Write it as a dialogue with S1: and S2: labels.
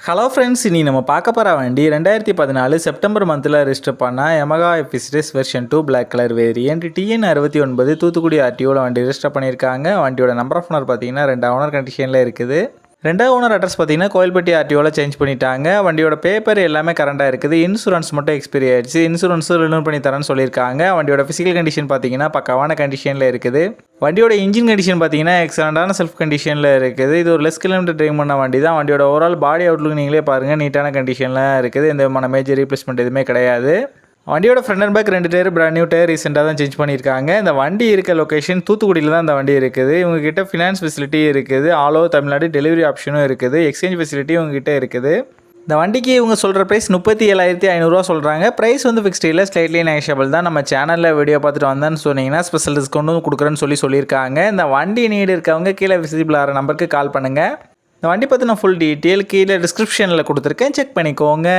S1: Hello friends, இனி நம்ம பார்க்க போகிற வண்டி 2014 செப்டம்பர் மந்தில் ரெஜிஸ்டர் பண்ண Yamaha FZS version 2 black colour variant TN69 தூத்துக்குடி ஆர்டிஓவில் வண்டி ரெஜிஸ்டர் பண்ணியிருக்காங்க. வண்டியோட நம்பர் ஆஃப் ஓனர் பார்த்தீங்கன்னா 2 ஓனர் கண்டிஷனில் இருக்குது. 2 ஓனர் அட்ரஸ் பார்த்தீங்கன்னா கோயில்பட்டி ஆர்டிஓவில் சேஞ்ச் பண்ணிட்டாங்க. வண்டியோட பேப்பர் எல்லாமே கரண்டாக இருக்குது. இன்சூரன்ஸ் மட்டும் எக்ஸ்பைரி ஆயிடுச்சு. இன்சூரன்ஸும் ரினியூ பண்ணி தரேன்னு சொல்லியிருக்காங்க. வண்டியோட ஃபிசிக்கல் கண்டிஷன் பார்த்தீங்கன்னா பக்காவான கண்டிஷனில் இருக்குது. வண்டியோட இன்ஜின் கண்டிஷன் பார்த்தீங்கன்னா எக்ஸலண்டான செல்ஃப் கண்டிஷனில் இருக்குது. இது ஒரு லெஸ் கிலோமீட்டர் ட்ரைவ் பண்ண வண்டி தான். வண்டியோட ஓவரால் பாடி அவுட்லுக் நீங்களே பாருங்கள், நீட்டான கண்டிஷனில் இருக்குது. எந்த விதமான மேஜர் ரீப்ளேஸ்மெண்ட் எதுவுமே கிடையாது. வண்டியோட front and back 2 tyre brand new tyre ரீசெண்டாக தான் சேஞ்ச் பண்ணியிருக்காங்க. இந்த வண்டி இருக்க லொக்கேஷன் தூத்துக்குடியில் தான் இந்த வண்டி இருக்குது. இவங்ககிட்ட ஃபினான்ஸ் ஃபெசிலிட்டி இருக்குது. ஆல் ஓவர் தமிழ்நாடு டெலிவரி ஆப்ஷனும் இருக்குது. எக்ஸ்சேஞ்ச் ஃபெசிலிட்டி உங்ககிட்ட இருக்குது. இந்த வண்டிக்கு இவங்க சொல்கிற ப்ரைஸ் 37,500 சொல்கிறாங்க. ப்ரைஸ் வந்து ஃபிக்ஸ்ட் இல்லை, ஸ்லைட்லி நெகஷியபிள் தான். நம்ம சேனலில் வீடியோ பார்த்துட்டு வந்தேன்னு சொன்னீங்கன்னா ஸ்பெஷல் டிஸ்கவுண்ட்டும் கொடுக்குறேன்னு சொல்லியிருக்காங்க. இந்த வண்டி நீடு இருக்கவங்க கீழே விசிபிள் ஆகிற நம்பருக்கு கால் பண்ணுங்கள். இந்த வண்டி பற்றி நான் ஃபுல் டீட்டெயில் கீழே டிஸ்கிரிப்ஷனில் கொடுத்துருக்கேன், செக் பண்ணிக்கோங்க.